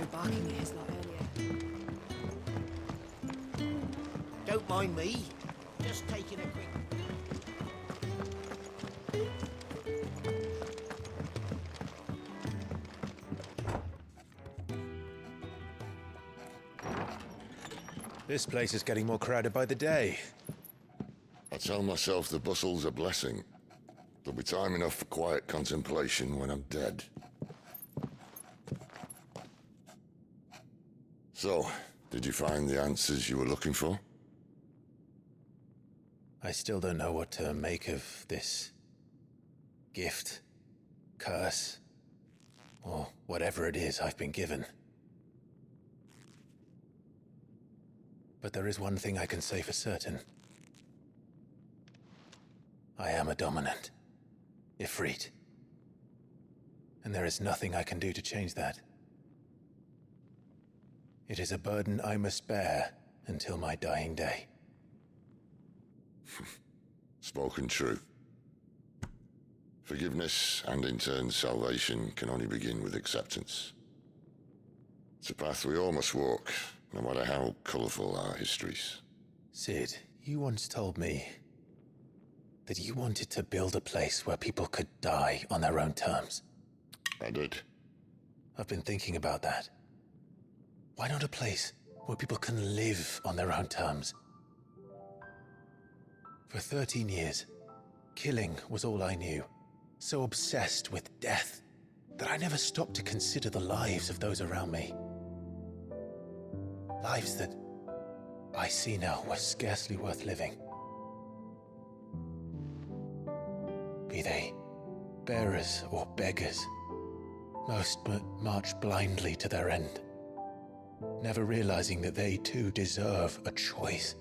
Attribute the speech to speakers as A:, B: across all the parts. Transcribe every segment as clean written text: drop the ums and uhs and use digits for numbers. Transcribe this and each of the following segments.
A: no barking at his lot earlier.
B: Don't mind me. Just taking a quick...
C: This place is getting more crowded by the day.
D: I tell myself the bustle's a blessing. There'll be time enough for quiet contemplation when I'm dead. So, did you find the answers you were looking for?
C: I still don't know what to make of this gift, curse, or whatever it is I've been given. But there is one thing I can say for certain. I am a dominant, Ifrit. And there is nothing I can do to change that. It is a burden I must bear until my dying day.
D: Spoken true. Forgiveness, and in turn salvation, can only begin with acceptance. It's a path we all must walk, no matter how colourful our histories.
C: Sid, you once told me that you wanted to build a place where people could die on their own terms.
D: I did.
C: I've been thinking about that. Why not a place where people can live on their own terms? For 13 years, killing was all I knew. So obsessed with death that I never stopped to consider the lives of those around me. Lives that I see now were scarcely worth living. Be they bearers or beggars, most but march blindly to their end, never realizing that they too deserve a choice.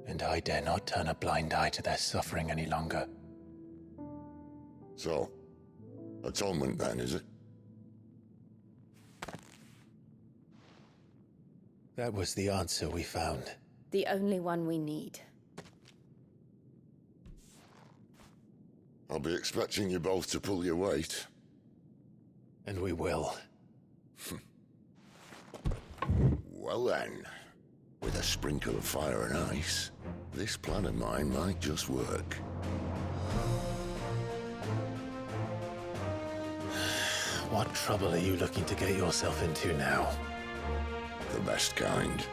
C: And I dare not turn a blind eye to their suffering any longer.
D: So, atonement then, is it?
C: That was the answer we found.
E: The only one we need.
D: I'll be expecting you both to pull your weight.
C: And we will.
D: Well then, with a sprinkle of fire and ice, this plan of mine might just work.
C: What trouble are you looking to get yourself into now?
D: The best kind.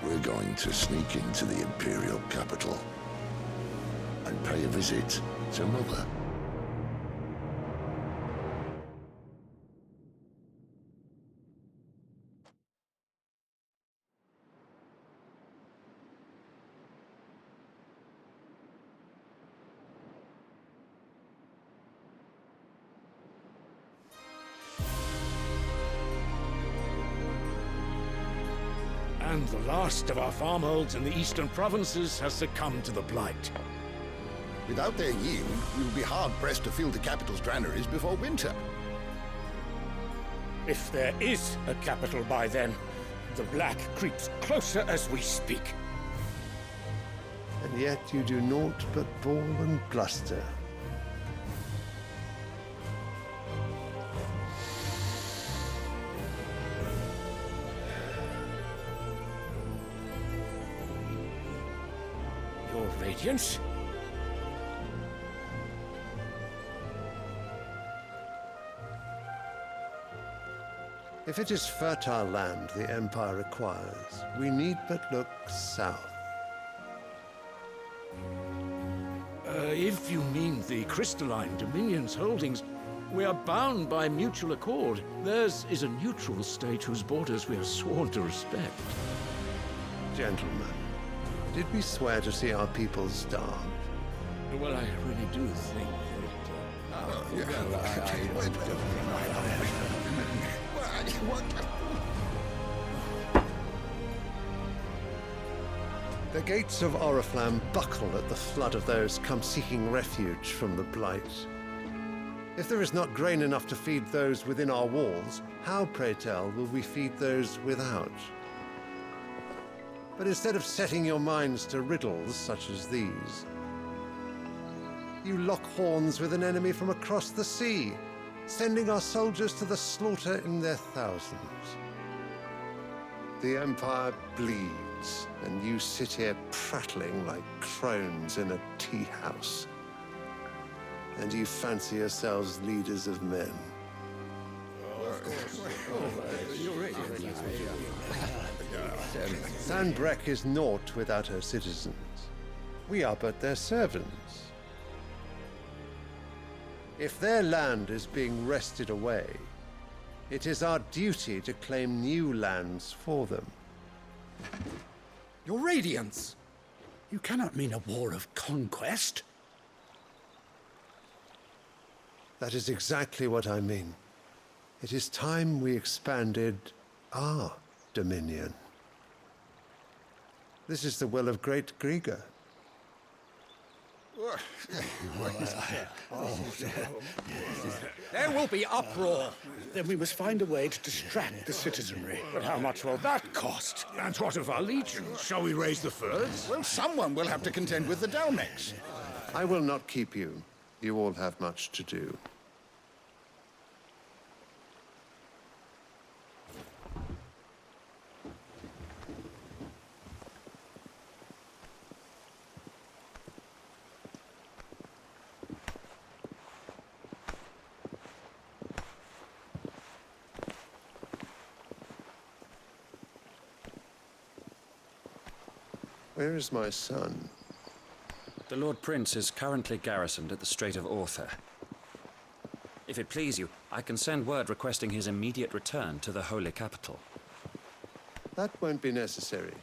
D: We're going to sneak into the Imperial capital and pay a visit to Mother.
F: And the last of our farmholds in the eastern provinces has succumbed to the blight.
G: Without their yield, we will be hard-pressed to fill the capital's granaries before winter.
F: If there is a capital by then, the black creeps closer as we speak.
H: And yet you do naught but bawl and bluster.
F: Your Radiance?
H: If it is fertile land the Empire requires, we need but look south.
F: If you mean the crystalline Dominion's holdings, we are bound by mutual accord. Theirs is a neutral state whose borders we are sworn to respect.
H: Gentlemen, did we swear to see our people starve?
F: Well, I really do think
H: The gates of Oriflamme buckle at the flood of those come seeking refuge from the blight. If there is not grain enough to feed those within our walls, how, pray tell, will we feed those without? But instead of setting your minds to riddles such as these, you lock horns with an enemy from across the sea, sending our soldiers to the slaughter in their thousands. The Empire bleeds, and you sit here prattling like crones in a tea house. And you fancy yourselves leaders of men. Sanbreque is naught without her citizens. We are but their servants. If their land is being wrested away, it is our duty to claim new lands for them.
I: Your Radiance! You cannot mean a war of conquest.
H: That is exactly what I mean. It is time we expanded our dominion. This is the will of great Grieger.
I: There will be uproar. Then we must find a way to distract the citizenry. But how much will that cost?
F: And what of our legions? Shall we raise the furs?
G: Well, someone will have to contend with the Dalmex.
H: I will not keep you. You all have much to do. Where is my son?
J: The Lord Prince is currently garrisoned at the Strait of Arthur. If it please you, I can send word requesting his immediate return to the Holy Capital.
H: That won't be necessary.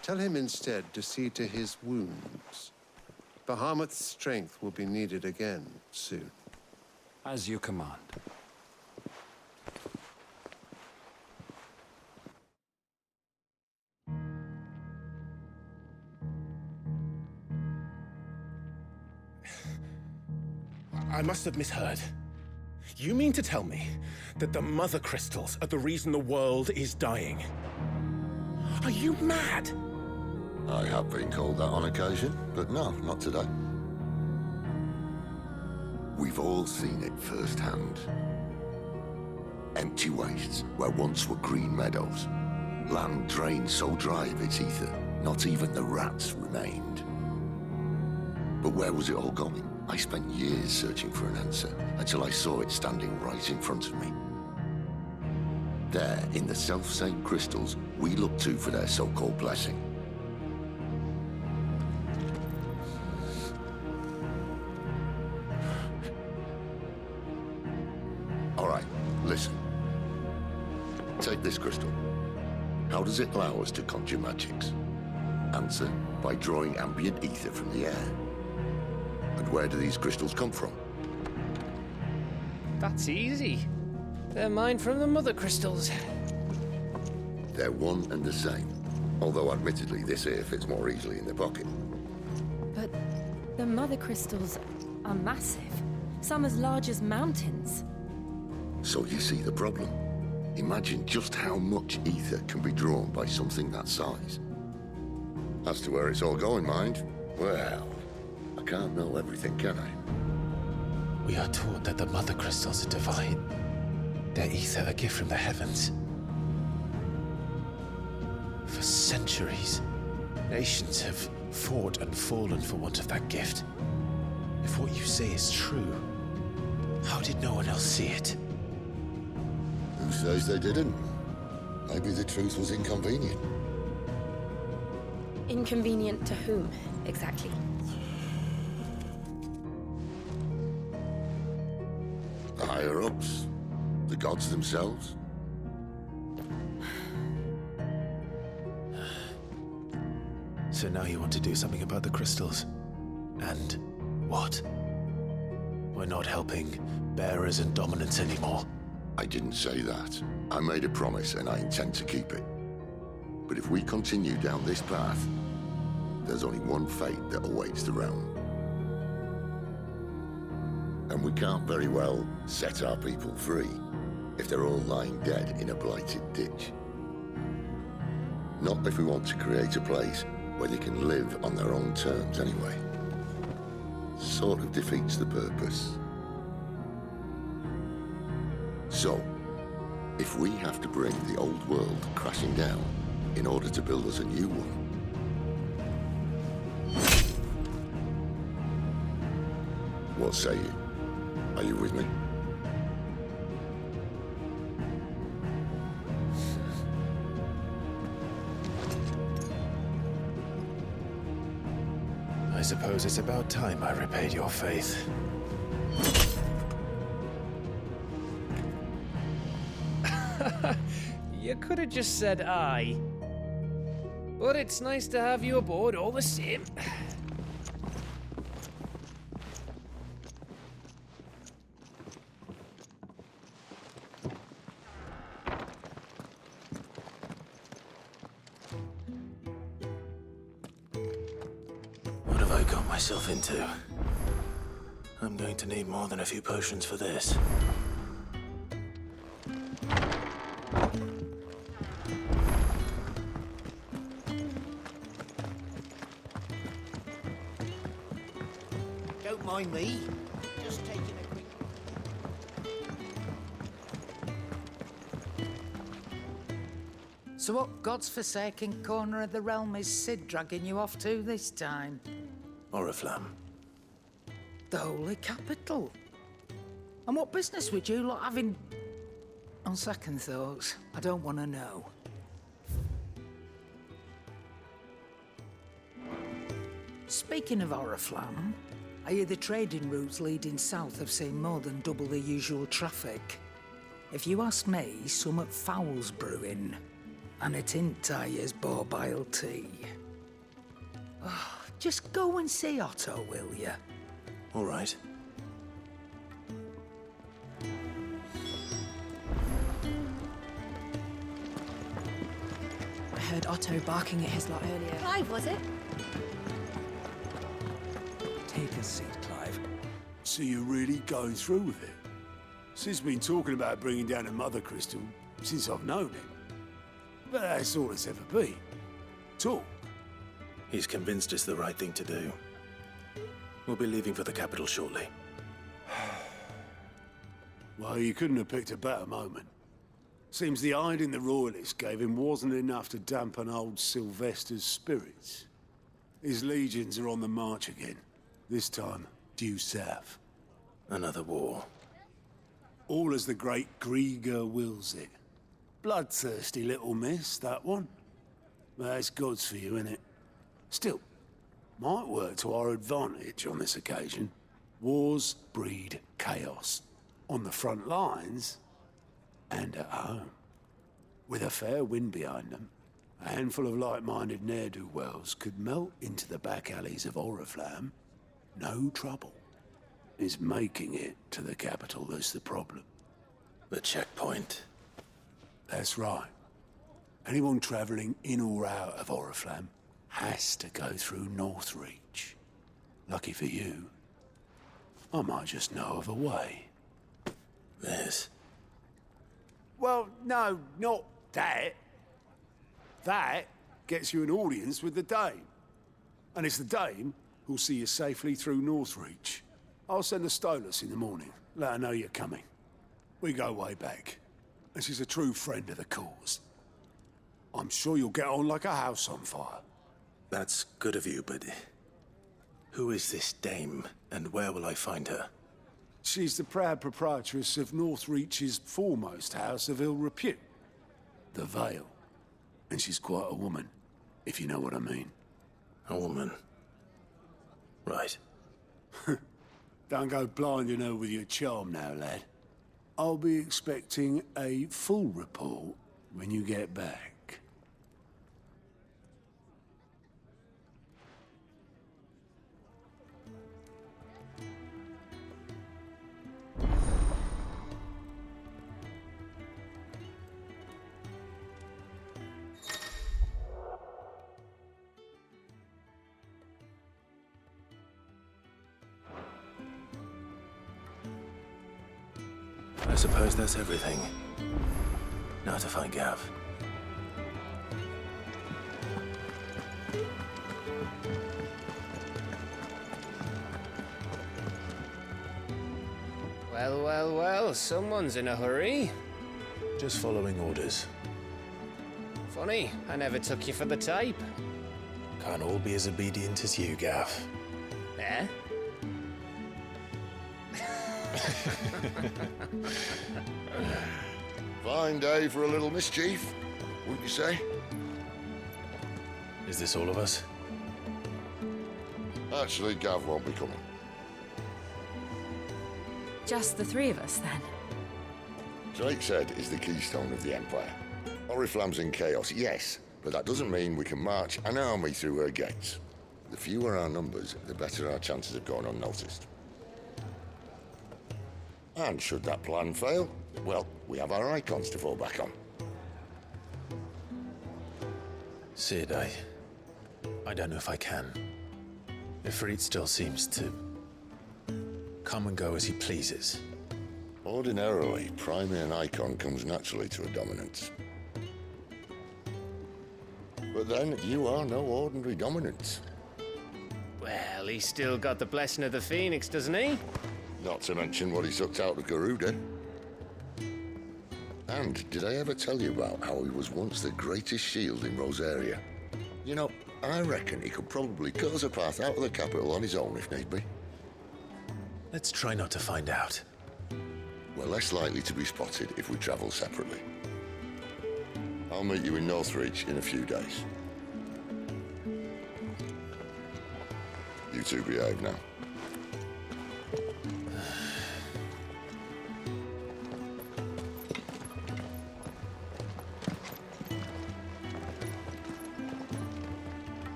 H: Tell him instead to see to his wounds. Bahamut's strength will be needed again soon.
J: As you command.
C: I must have misheard. You mean to tell me that the mother crystals are the reason the world is dying? Are you mad?
D: I have been called that on occasion, but no, not today. We've all seen it firsthand. Empty wastes where once were green meadows. Land drained so dry of its ether, not even the rats remained. But where was it all going? I spent years searching for an answer, until I saw it standing right in front of me. There, in the self-same crystals, we look to for their so-called blessing. All right, listen. Take this crystal. How does it allow us to conjure magics? Answer, by drawing ambient ether from the air. And where do these crystals come from?
K: That's easy. They're mined from the mother crystals.
D: They're one and the same. Although admittedly, this here fits more easily in the pocket.
E: But the mother crystals are massive. Some as large as mountains.
D: So you see the problem. Imagine just how much ether can be drawn by something that size. As to where it's all going, mind, well, I can't know everything, can I?
C: We are taught that the mother crystals are divine. Their ether a gift from the heavens. For centuries, nations have fought and fallen for want of that gift. If what you say is true, how did no one else see it?
D: Who says they didn't? Maybe the truth was inconvenient.
E: Inconvenient to whom, exactly?
D: The higher-ups, the gods themselves.
C: So now you want to do something about the crystals? And what? We're not helping bearers and dominants anymore.
D: I didn't say that. I made a promise and I intend to keep it. But if we continue down this path, there's only one fate that awaits the realm. And we can't very well set our people free if they're all lying dead in a blighted ditch. Not if we want to create a place where they can live on their own terms anyway. Sort of defeats the purpose. So, if we have to bring the old world crashing down in order to build us a new one, what say you? Are you with me?
C: I suppose it's about time I repaid your faith.
K: You could have just said aye. But it's nice to have you aboard all the same.
C: What have I got myself into? I'm going to need more than a few potions for this.
B: Don't mind me. Just taking a quick...
L: So what God's forsaken corner of the realm is Sid dragging you off to this time?
C: Oriflamme.
L: The Holy Capital. And what business would you lot have in... On second thoughts, I don't want to know. Speaking of Oriflamme, I hear the trading routes leading south have seen more than double the usual traffic. If you ask me, summat foul's brewing. And it ain't Tyre's borbile tea. Oh, just go and see Otto, will you?
C: All right.
A: I heard Otto barking at his lot earlier.
E: Clive, was it?
I: Take a seat, Clive. So you're really going through with it? Sid's been talking about bringing down a mother crystal since I've known him. But that's all it's ever been. Talk.
C: He's convinced it's the right thing to do. We'll be leaving for the capital shortly.
I: Well, you couldn't have picked a better moment. Seems the hiding the royalists gave him wasn't enough to dampen old Sylvester's spirits. His legions are on the march again. This time, due south.
C: Another war.
I: All as the great Grieger wills it. Bloodthirsty little miss, that one. That's God's for you, innit? Still, might work to our advantage on this occasion. Wars breed chaos. On the front lines, and at home. With a fair wind behind them, a handful of like-minded ne'er-do-wells could melt into the back alleys of Oriflamme. No trouble. It's making it to the capital that's the problem.
C: The checkpoint.
I: That's right. Anyone travelling in or out of Oriflamme has to go through Northreach. Lucky for you, I might just know of a way.
C: This?
I: Well, no, not that. That gets you an audience with the Dame. And it's the Dame who'll see you safely through Northreach. I'll send a Stolas in the morning, let her know you're coming. We go way back, and she's a true friend of the cause. I'm sure you'll get on like a house on fire.
C: That's good of you, but who is this dame, and where will I find her?
I: She's the proud proprietress of Northreach's foremost house of ill repute, the Vale. And she's quite a woman, if you know what I mean.
C: A woman. Right.
I: Don't go blinding her with your charm now, lad. I'll be expecting a full report when you get back.
C: I suppose that's everything. Now to find Gav.
K: Well, well, well, someone's in a hurry.
C: Just following orders.
K: Funny, I never took you for the type.
C: Can't all be as obedient as you, Gav.
K: Eh?
D: Fine day for a little mischief, wouldn't you say?
C: Is this all of us?
D: Actually, Gav won't be coming.
E: Just the three of us, then?
D: Drake's Head is the keystone of the Empire. Oriflamme's in chaos, yes, but that doesn't mean we can march an army through her gates. The fewer our numbers, the better our chances of going unnoticed. And should that plan fail, well, we have our icons to fall back on.
C: Sid, I don't know if I can. Ifrit still seems to come and go as he pleases.
D: Ordinarily, priming an icon comes naturally to a dominance. But then, you are no ordinary dominance.
K: Well, he's still got the blessing of the Phoenix, doesn't he?
D: Not to mention what he sucked out of Garuda. And did I ever tell you about how he was once the greatest shield in Rosaria? You know, I reckon he could probably cut us a path out of the capital on his own if need be.
C: Let's try not to find out.
D: We're less likely to be spotted if we travel separately. I'll meet you in Northreach in a few days. You two behave now.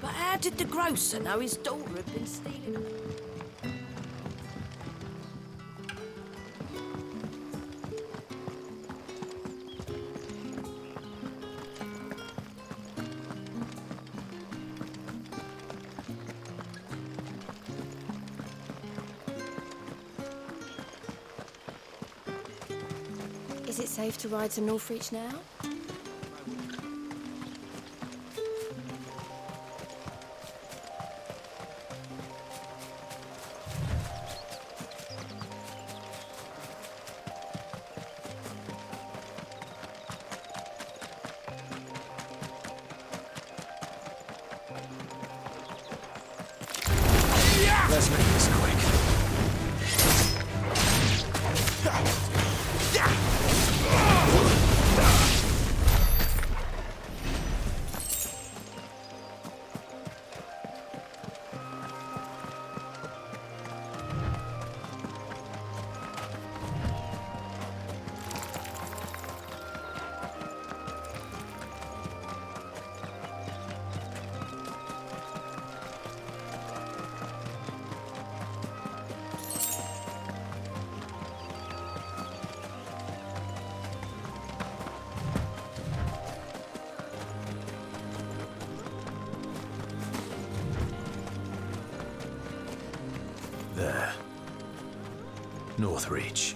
B: How did the grocer know his daughter had been stealing them?
E: Is it safe to ride to Northreach now?
C: Let's make this quick. There. Northreach.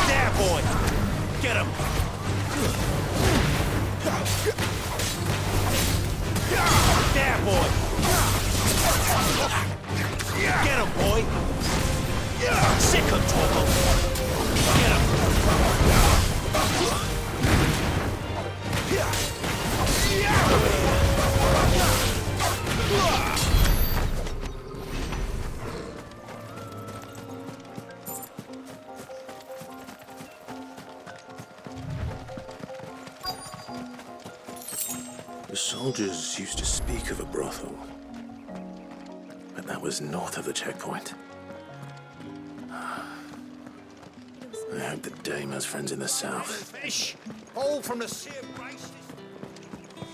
B: There, boy! Get him! There, boy! Get him, boy! Sick of trouble! Get him!
C: The soldiers used to speak of a brothel. But That was north of the checkpoint. I hope the dame has friends in the south.
B: Fish! All from the sea of grace.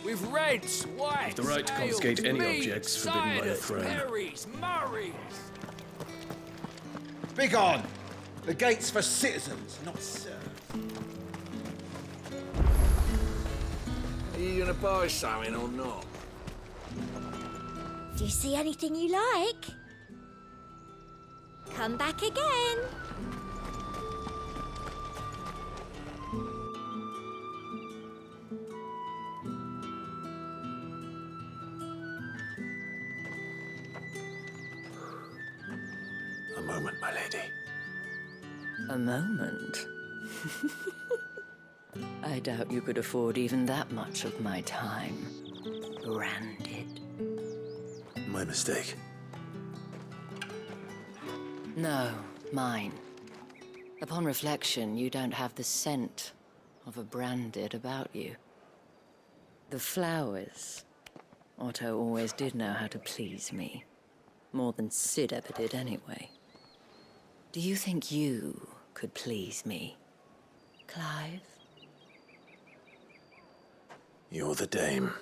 F: With reds, whites,
M: The right to confiscate any objects forbidden by the throne.
F: berries, murrays.
B: Begone! The gate's for citizens, not serfs.
F: Are you gonna buy something or not?
N: Do you see anything you like? Come back again.
C: A moment, my lady.
E: A moment? I doubt you could afford even that much of my time. Branded.
C: My mistake.
E: No, mine. Upon reflection, you don't have the scent of a branded about you. The flowers. Otto always did know how to please me. More than Sid ever did anyway. Do you think you could please me, Clive?
C: You're the dame.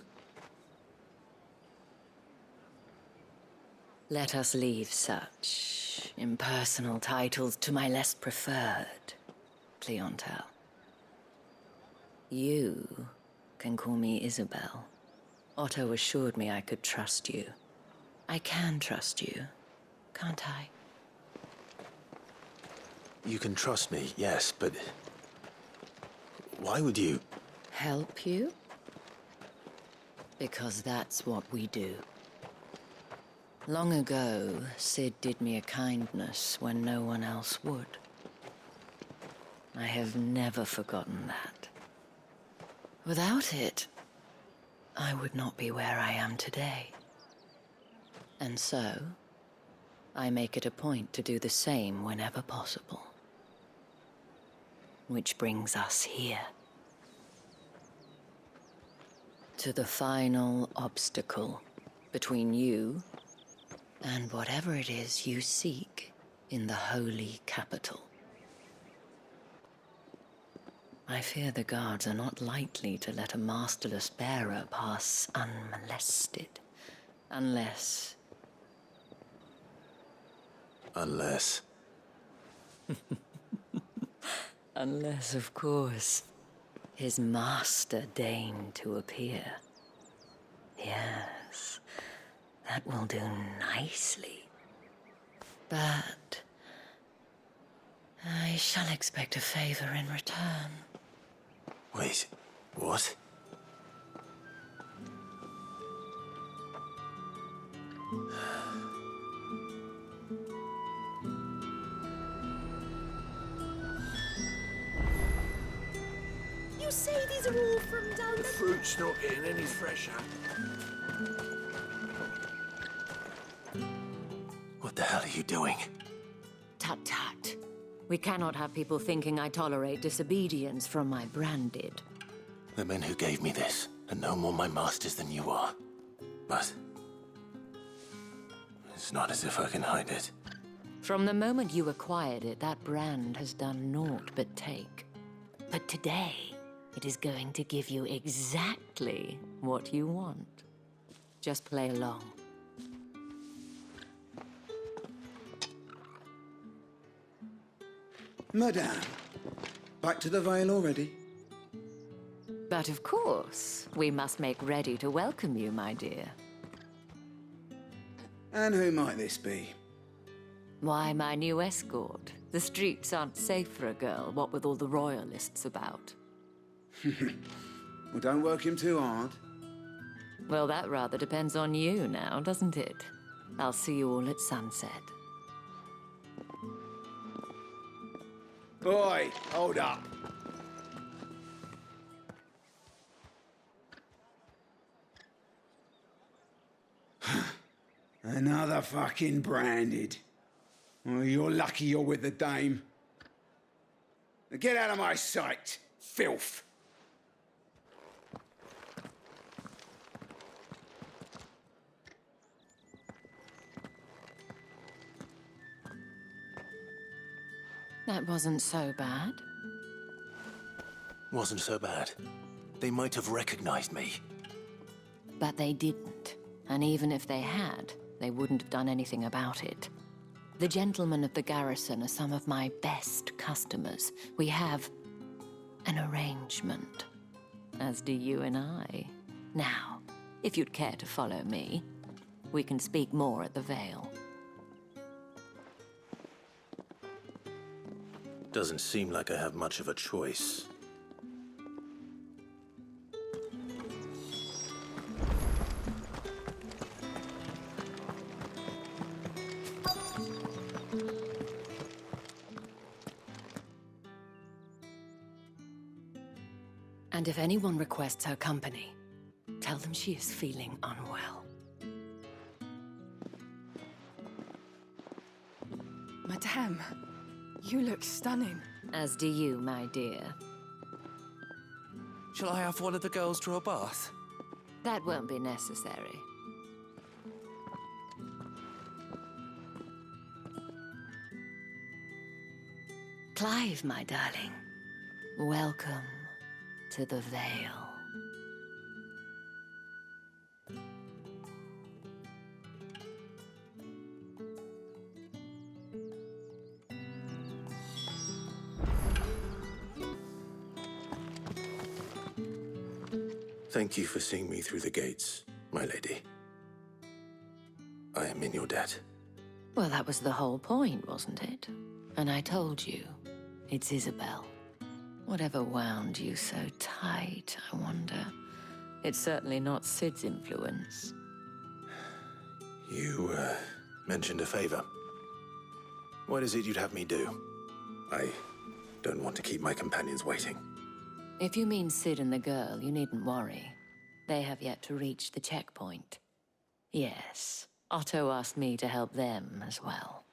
E: Let us leave such impersonal titles to my less preferred clientele. You can call me Isabelle. Otto assured me I could trust you. I can trust you, can't I?
C: You can trust me, yes, but why would you?
E: Help you? Because that's what we do. Long ago, Sid did me a kindness when no one else would. I have never forgotten that. Without it, I would not be where I am today. And so, I make it a point to do the same whenever possible. Which brings us here. To the final obstacle between you and whatever it is you seek in the holy capital. I fear the guards are not likely to let a masterless bearer pass unmolested, unless...
C: Unless...
E: Unless, of course, his master deigned to appear. Yes, that will do nicely. But I shall expect a favor in return.
C: Wait, what?
N: You say these are all from down
F: The
N: the...
F: fruit's not getting any fresher.
C: What the hell are you doing?
E: Tut tut. We cannot have people thinking I tolerate disobedience from my branded.
C: The men who gave me this are no more my masters than you are. But it's not as if I can hide it.
E: From the moment you acquired it, that brand has done naught but take. But today, it is going to give you exactly what you want. Just play along.
O: Madame, back to the Vale already?
E: But of course, we must make ready to welcome you, my dear.
O: And who might this be?
E: Why, my new escort. The streets aren't safe for a girl, what with all the royalists about.
O: Well, don't work him too hard.
E: Well, that rather depends on you now, doesn't it? I'll see you all at sunset.
O: Boy, hold up. Another fucking branded. Well, you're lucky you're with the dame. Now get out of my sight, filth.
E: That wasn't so bad.
C: Wasn't so bad. They might have recognized me.
E: But they didn't. And even if they had, they wouldn't have done anything about it. The gentlemen of the garrison are some of my best customers. We have an arrangement, as do you and I. Now, if you'd care to follow me, we can speak more at the Vale.
C: Doesn't seem like I have much of a choice.
E: And if anyone requests her company, tell them she is feeling unwell.
A: Madame, you look stunning.
E: As do you, my dear.
P: Shall I have one of the girls draw a bath?
E: That won't be necessary. Clive, my darling. Welcome to the Vale.
C: Thank you for seeing me through the gates, my lady. I am in your debt.
E: Well, that was the whole point, wasn't it? And I told you, it's Isabelle. Whatever wound you so tight, I wonder. It's certainly not Sid's influence.
C: You, mentioned a favor. What is it you'd have me do? I don't want to keep my companions waiting.
E: If you mean Sid and the girl, you needn't worry. They have yet to reach the checkpoint. Yes, Otto asked me to help them as well.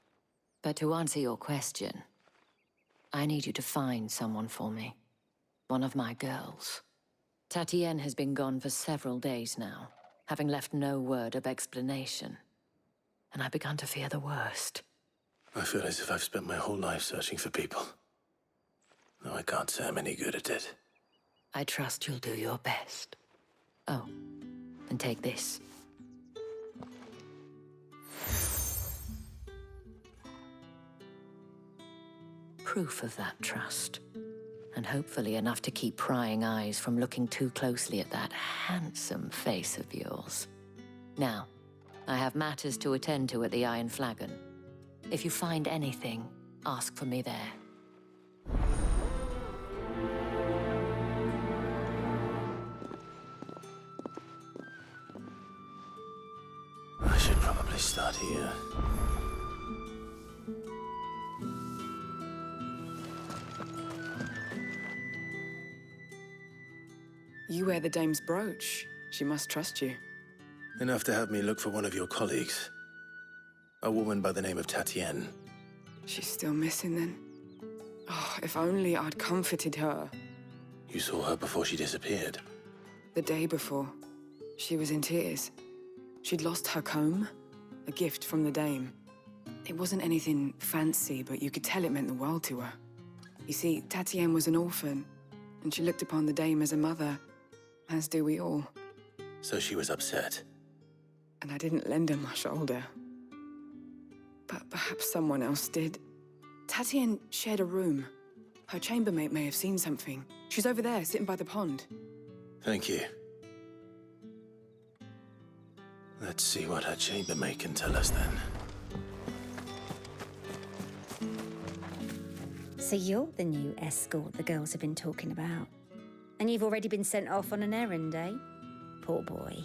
E: But to answer your question, I need you to find someone for me. One of my girls. Tatienne has been gone for several days now, having left no word of explanation. And I've begun to fear the worst.
C: I feel as if I've spent my whole life searching for people. Though I can't say I'm any good at it.
E: I trust you'll do your best. Oh, and take this. Proof of that trust. And hopefully enough to keep prying eyes from looking too closely at that handsome face of yours. Now, I have matters to attend to at the Iron Flagon. If you find anything, ask for me there.
C: I should probably start here.
A: You wear the dame's brooch. She must trust you.
C: Enough to have me look for one of your colleagues. A woman by the name of Tatienne.
A: She's still missing then. Oh, if only I'd comforted her.
C: You saw her before she disappeared.
A: The day before, she was in tears. She'd lost her comb, a gift from the dame. It wasn't anything fancy, but you could tell it meant the world to her. You see, Tatienne was an orphan, and she looked upon the dame as a mother, as do we all.
C: So she was upset.
A: And I didn't lend her my shoulder. But perhaps someone else did. Tatienne shared a room. Her chambermate may have seen something. She's over there, sitting by the pond.
C: Thank you. Let's see what her chambermaid can tell us then.
Q: So you're the new escort the girls have been talking about. And you've already been sent off on an errand, eh? Poor boy.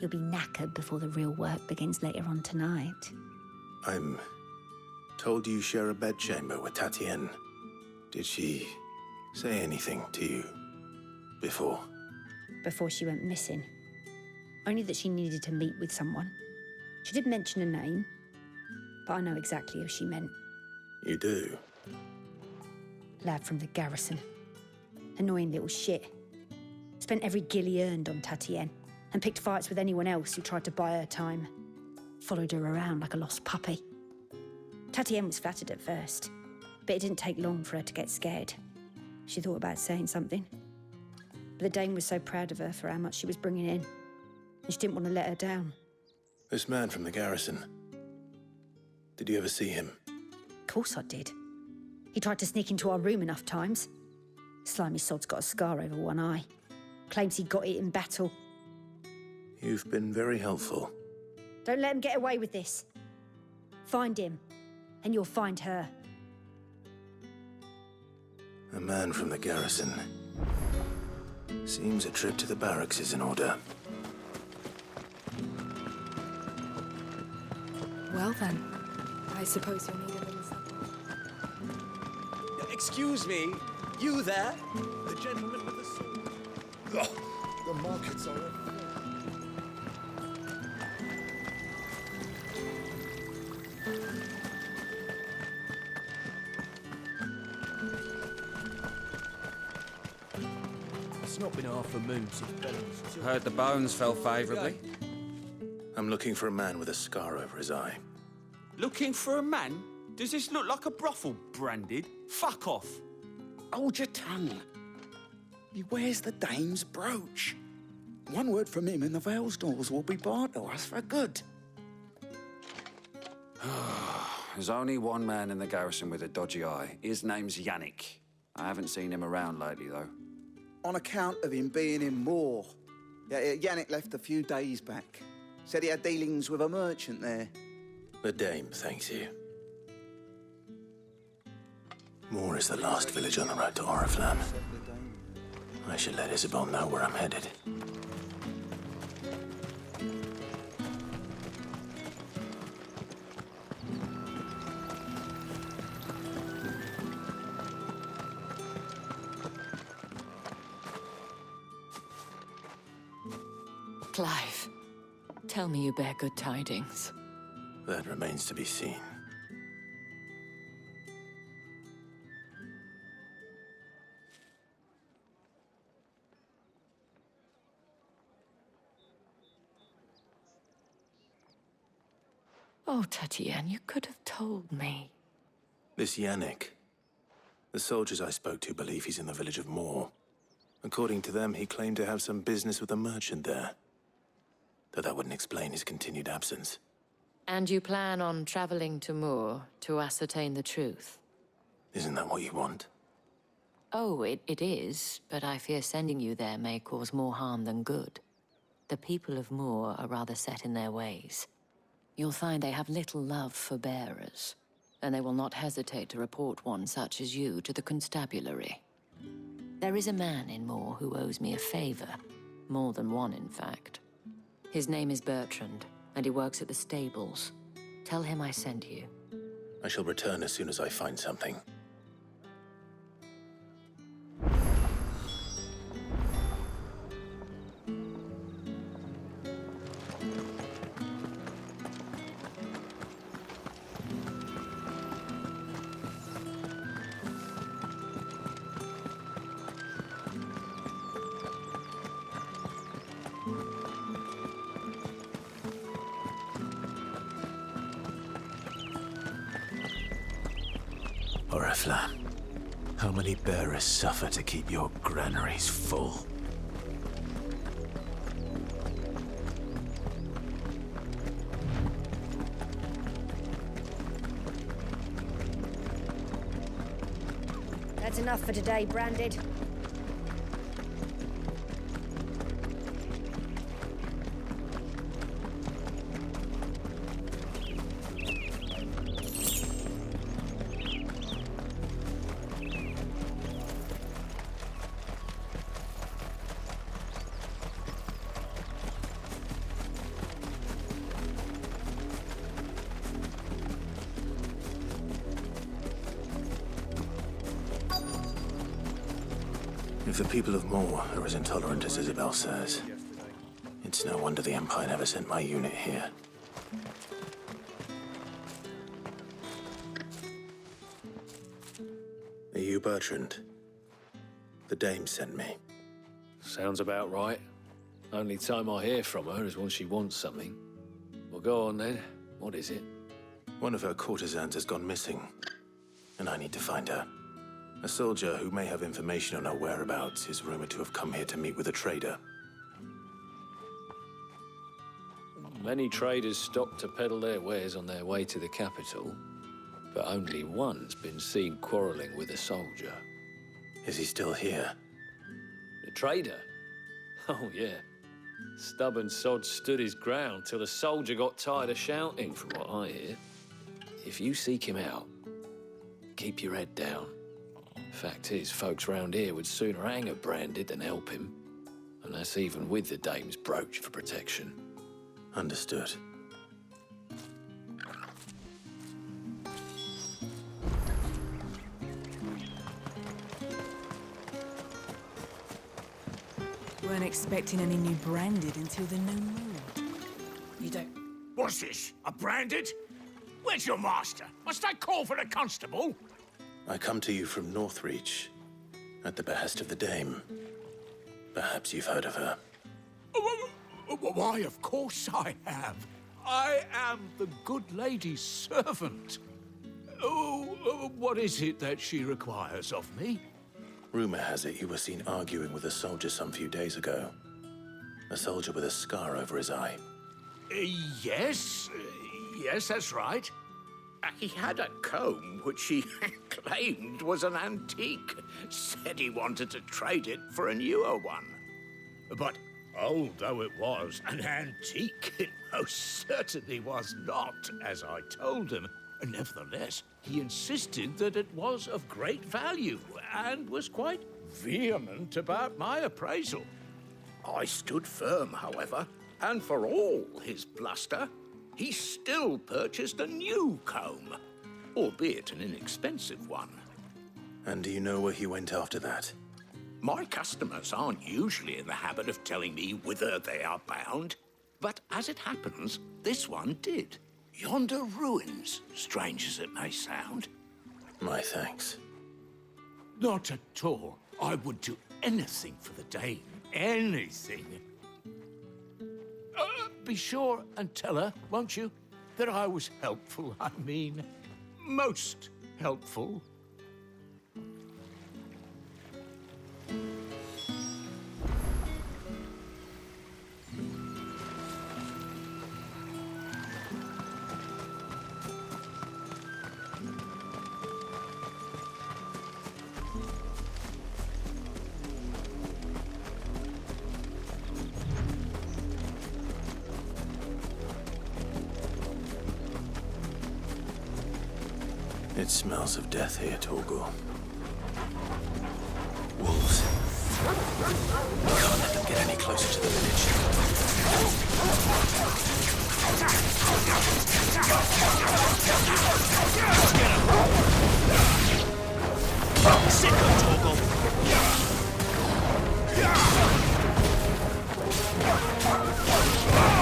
Q: You'll be knackered before the real work begins later on tonight.
C: I'm told you share a bedchamber with Tatienne. Did she say anything to you before?
Q: Before she went missing. Only that she needed to meet with someone. She did mention a name, but I know exactly who she meant.
C: You do?
Q: Lad from the garrison. Annoying little shit. Spent every guil he earned on Tatienne, and picked fights with anyone else who tried to buy her time. Followed her around like a lost puppy. Tatienne was flattered at first, But it didn't take long for her to get scared. She thought about saying something. But the Dame was so proud of her for how much she was bringing in. And she didn't want to let her down.
C: This man from the garrison. Did you ever see him?
Q: Of course I did. He tried to sneak into our room enough times. Slimy sod's got a scar over one eye. Claims he got it in battle.
C: You've been very helpful.
Q: Don't let him get away with this. Find him, and you'll find her.
C: A man from the garrison. Seems a trip to the barracks is in order.
A: Well then, I suppose you'll need a little something.
P: Excuse me, you there? The gentleman with the sword.
G: Oh, the markets are everywhere.
M: It's not been half a moon since Bellamy's.
J: Heard the bones fell favourably.
C: I'm looking for a man with a scar over his eye.
R: Looking for a man? Does this look like a brothel, Branded? Fuck off.
B: Hold your tongue. He wears the Dame's brooch. One word from him and the Vale's doors will be barred to us for good.
J: There's only one man in the garrison with a dodgy eye. His name's Yannick. I haven't seen him around lately, though.
B: On account of him being in war. Yeah, Yannick left a few days back. Said he had dealings with a merchant there.
C: The Dame thanks you. Moor is the last village on the road to Oriflamme. I should let Isabelle know where I'm headed.
E: Clive, tell me you bear good tidings.
C: That remains to be seen.
E: Oh, Tatienne, you could have told me.
C: This Yannick. The soldiers I spoke to believe he's in the village of Moor. According to them, he claimed to have some business with a merchant there. Though that wouldn't explain his continued absence.
E: And you plan on traveling to Moor to ascertain the truth?
C: Isn't that what you want?
E: Oh, it is, but I fear sending you there may cause more harm than good. The people of Moor are rather set in their ways. You'll find they have little love for bearers, and they will not hesitate to report one such as you to the constabulary. There is a man in Moor who owes me a favor. More than one, in fact. His name is Bertrand, and he works at the stables. Tell him I sent you.
C: I shall return as soon as I find something. Oriflamme, how many bearers suffer to keep your granaries full?
Q: That's enough for today, Branded.
C: If the people of Moor are as intolerant as Isabelle says, it's no wonder the Empire never sent my unit here. Are you Bertrand? The Dame sent me.
M: Sounds about right. Only time I hear from her is when she wants something. Well, go on then. What is it?
C: One of her courtesans has gone missing. and I need to find her. A soldier who may have information on her whereabouts is rumored to have come here to meet with a trader.
M: Many traders stop to peddle their wares on their way to the capital, but only one's been seen quarreling with a soldier.
C: Is he still here?
M: The trader? Oh, yeah. Stubborn sod stood his ground till the soldier got tired of shouting, from what I hear. If you seek him out, keep your head down. Fact is, folks round here would sooner hang a branded than help him. And that's even with the dame's brooch for protection.
C: Understood.
A: Weren't expecting any new branded until the new moon. You don't...
F: What's this? A branded? Where's your master? Must I call for the constable?
C: I come to you from Northreach, at the behest of the dame. Perhaps you've heard of her.
F: Why, of course I have. I am the good lady's servant. Oh, what is it that she requires of me?
C: Rumor has it you were seen arguing with a soldier some few days ago. A soldier with a scar over his eye.
F: Yes, that's right.
B: He had a comb which he claimed was an antique. Said he wanted to trade it for a newer one.
F: But old though it was, an antique it most certainly was not, as I told him. Nevertheless, he insisted that it was of great value, and was quite vehement about my appraisal.
B: I stood firm, however, and for all his bluster, he still purchased a new comb, albeit an inexpensive one.
C: And do you know where he went after that?
B: My customers aren't usually in the habit of telling me whither they are bound, but as it happens, this one did. Yonder ruins, strange as it may sound.
C: My thanks.
F: Not at all. I would do anything for the dame. Anything. Be sure and tell her, won't you, that I was helpful. I mean, most helpful.
C: It smells of death here, Torgal. Wolves. We can't let them get any closer to the village.
F: Sick of Torgal!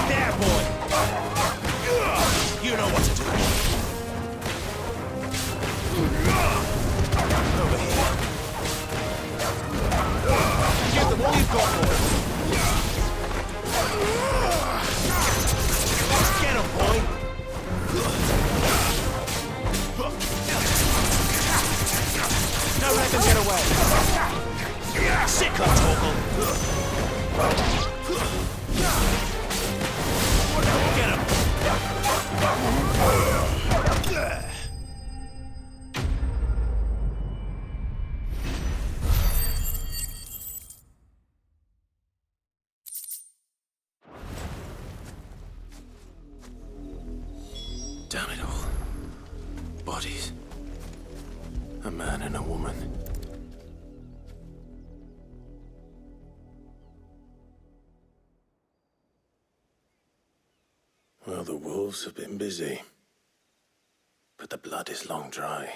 F: There, boy! You know what to do. Over here. Give them all you've got, boys. Get him, boy. Don't let them get away. Sick of Torgal. Get him.
C: Damn it all. Bodies. A man and a woman. Well, the wolves have been busy. But the blood is long dry.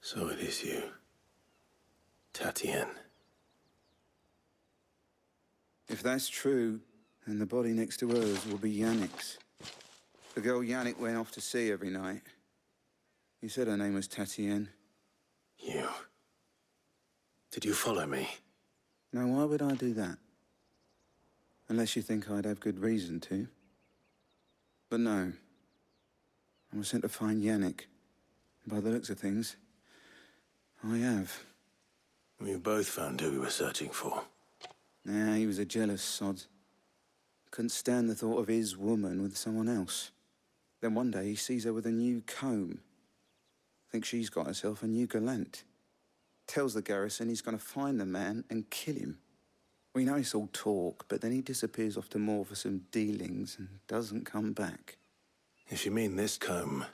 C: So it is you, Tatienne.
O: If that's true, then the body next to hers will be Yannick's. The girl Yannick went off to sea every night. He said her name was Tatienne.
C: You. Did you follow me?
O: Now, why would I do that? Unless you think I'd have good reason to. But no. I was sent to find Yannick. By the looks of things, I have.
C: We both found who we were searching for.
O: Nah, he was a jealous sod. Couldn't stand the thought of his woman with someone else. Then one day he sees her with a new comb. Thinks she's got herself a new gallant. Tells the garrison he's gonna find the man and kill him. We know it's all talk, but then he disappears off to Moor for some dealings and doesn't come back.
C: If you mean this comb,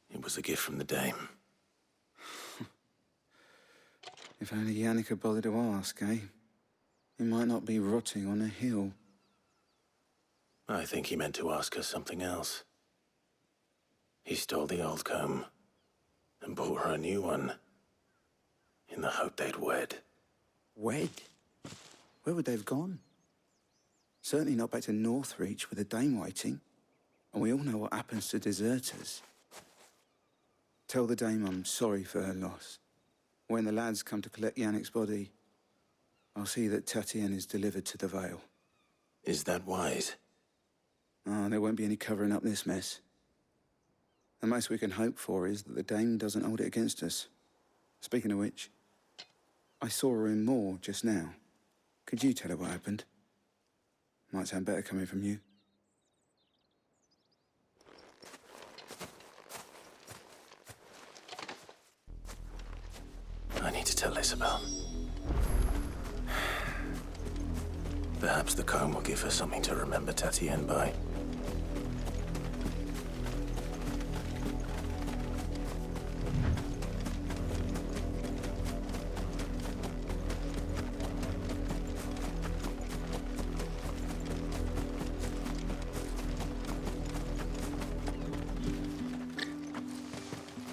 C: it was a gift from the dame.
O: If only Yannick had bothered to ask, eh? He might not be rotting on a hill.
C: I think he meant to ask us something else. He stole the old comb and bought her a new one in the hope they'd wed.
O: Wed? Where would they have gone? Certainly not back to Northreach with a dame waiting. And we all know what happens to deserters. Tell the dame I'm sorry for her loss. When the lads come to collect Yannick's body, I'll see that Tatienne is delivered to the Vale.
C: Is that wise?
O: Oh, there won't be any covering up this mess. The most we can hope for is that the dame doesn't hold it against us. Speaking of which, I saw her in Moor just now. Could you tell her what happened? Might sound better coming from you.
C: I need to tell Isabelle. Perhaps the comb will give her something to remember Tatienne by.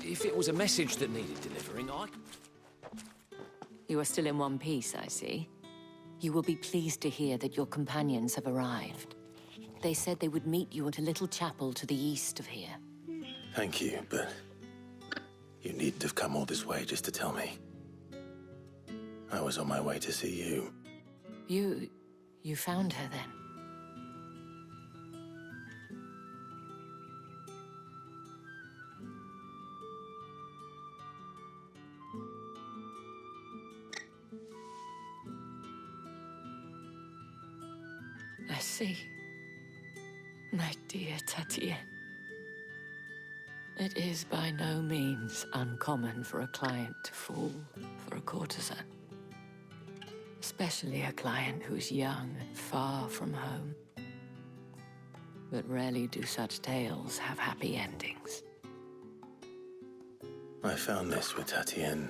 K: If it was a message that needed delivering,
E: You are still in one piece, I see. You will be pleased to hear that your companions have arrived. They said they would meet you at a little chapel to the east of here.
C: Thank you, but you needn't have come all this way just to tell me. I was on my way to see you.
E: You found her then? I see. My dear Tatienne. It is by no means uncommon for a client to fall for a courtesan. Especially a client who's young and far from home. But rarely do such tales have happy endings.
C: I found this with Tatienne.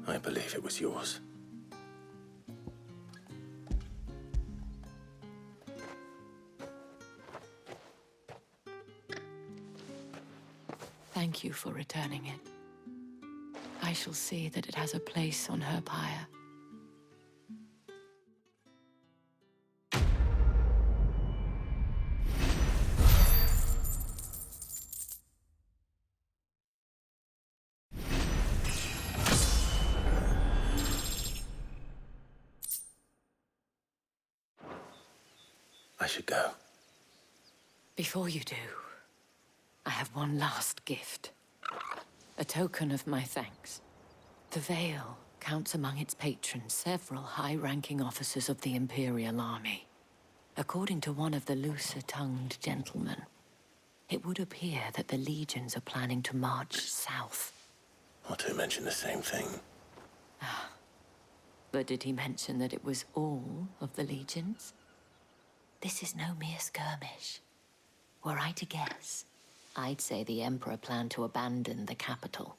C: I believe it was yours.
E: Thank you for returning it. I shall see that it has a place on her pyre.
C: I should go.
E: Before you do, I have one last gift. A token of my thanks. The Vale counts among its patrons several high-ranking officers of the Imperial army. According to one of the looser-tongued gentlemen, it would appear that the legions are planning to march south.
C: Otto mentioned the same thing.
E: But did he mention that it was all of the legions? This is no mere skirmish. Were I to guess, I'd say the Emperor planned to abandon the capital.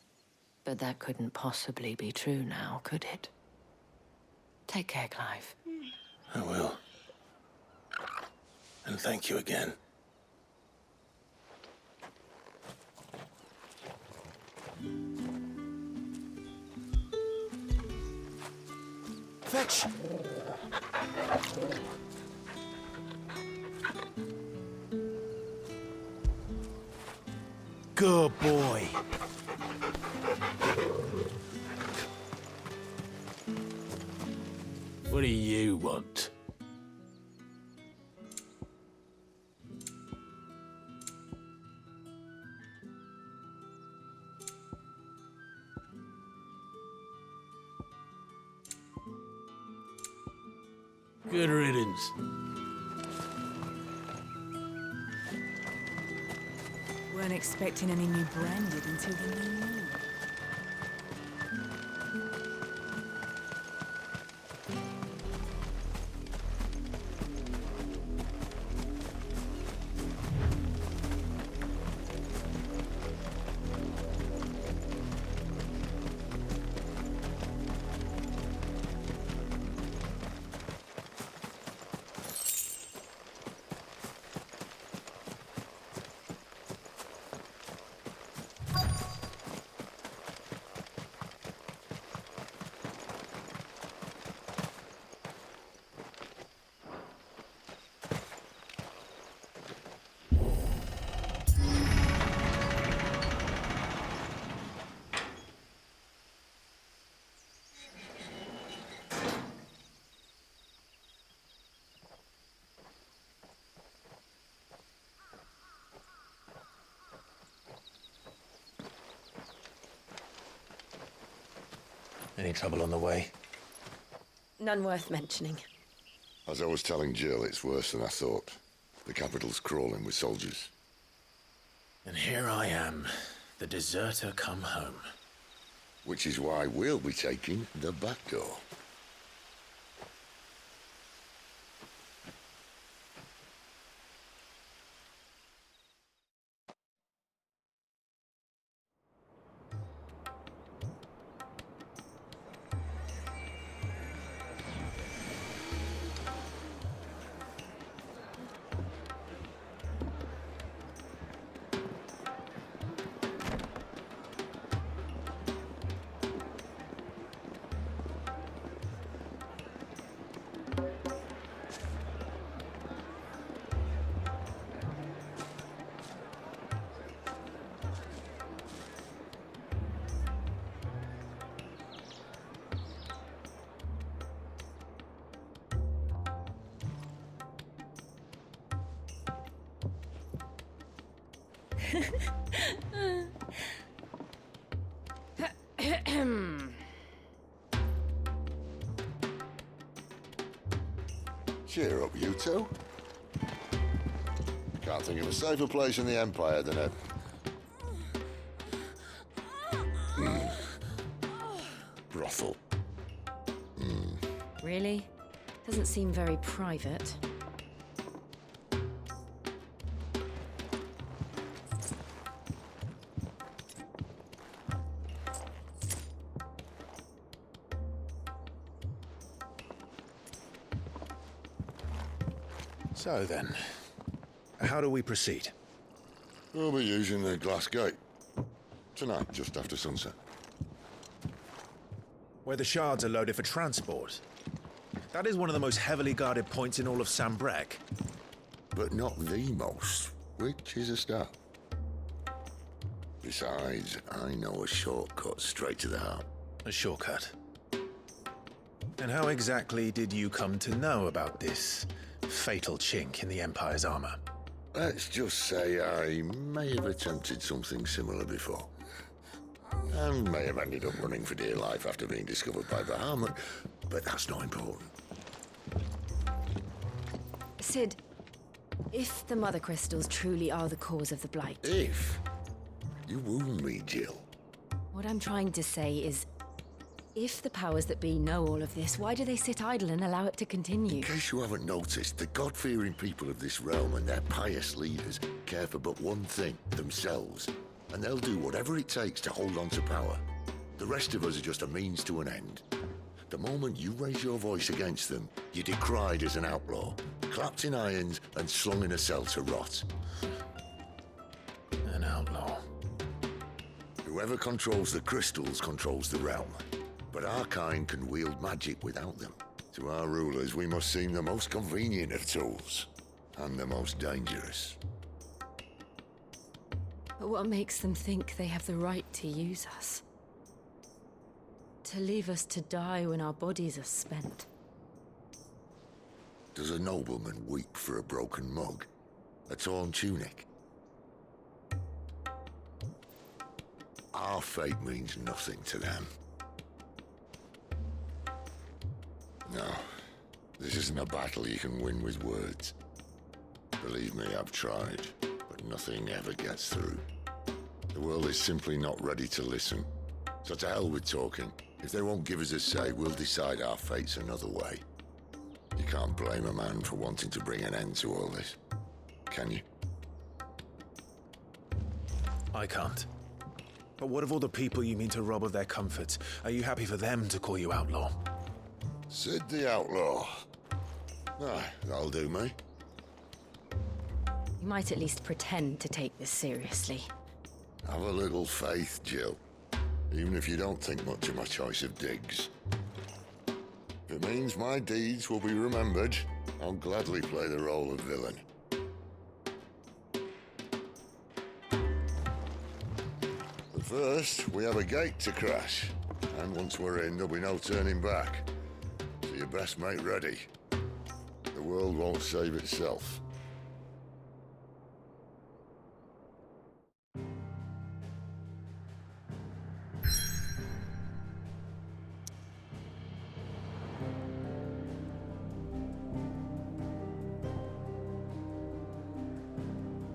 E: But that couldn't possibly be true now, could it? Take care, Clive.
C: I will. And thank you again.
P: Fetch! Good boy.
I: What do you want? Good riddance.
A: Weren't expecting any new branded until the new moon.
C: Any trouble on the way?
N: None worth mentioning.
D: As I was telling Jill, it's worse than I thought. The capital's crawling with soldiers.
C: And here I am, the deserter come home.
D: Which is why we'll be taking the back door. Cheer up, you two. Can't think of a safer place in the Empire than a... brothel.
N: Really? Doesn't seem very private.
C: So then, how do we proceed?
D: We'll be using the glass gate. Tonight, just after sunset.
C: Where the shards are loaded for transport. That is one of the most heavily guarded points in all of Sambrec.
D: But not the most, which is a start. Besides, I know a shortcut straight to the heart.
C: A shortcut? And how exactly did you come to know about this fatal chink in the Empire's armor?
D: Let's just say I may have attempted something similar before. And may have ended up running for dear life after being discovered by Bahamut, but that's not important.
N: Sid, if the Mother Crystals truly are the cause of the Blight...
D: If? You wound me, Jill.
N: What I'm trying to say is, if the powers that be know all of this, why do they sit idle and allow it to continue?
D: In case you haven't noticed, the God-fearing people of this realm and their pious leaders care for but one thing, themselves. And they'll do whatever it takes to hold on to power. The rest of us are just a means to an end. The moment you raise your voice against them, you're decried as an outlaw, clapped in irons and slung in a cell to rot.
C: An outlaw.
D: Whoever controls the crystals controls the realm. But our kind can wield magic without them. To our rulers, we must seem the most convenient of tools. And the most dangerous.
N: But what makes them think they have the right to use us? To leave us to die when our bodies are spent?
D: Does a nobleman weep for a broken mug? A torn tunic? Our fate means nothing to them. No, this isn't a battle you can win with words. Believe me, I've tried, but nothing ever gets through. The world is simply not ready to listen. So to hell with talking. If they won't give us a say, we'll decide our fates another way. You can't blame a man for wanting to bring an end to all this, can you?
C: I can't. But what of all the people you mean to rob of their comforts? Are you happy for them to call you outlaw?
D: Sid the outlaw. Aye, that'll do me.
N: You might at least pretend to take this seriously.
D: Have a little faith, Jill. Even if you don't think much of my choice of digs. If it means my deeds will be remembered, I'll gladly play the role of villain. But first, we have a gate to crash. And once we're in, there'll be no turning back. So you best make ready. The world won't save itself.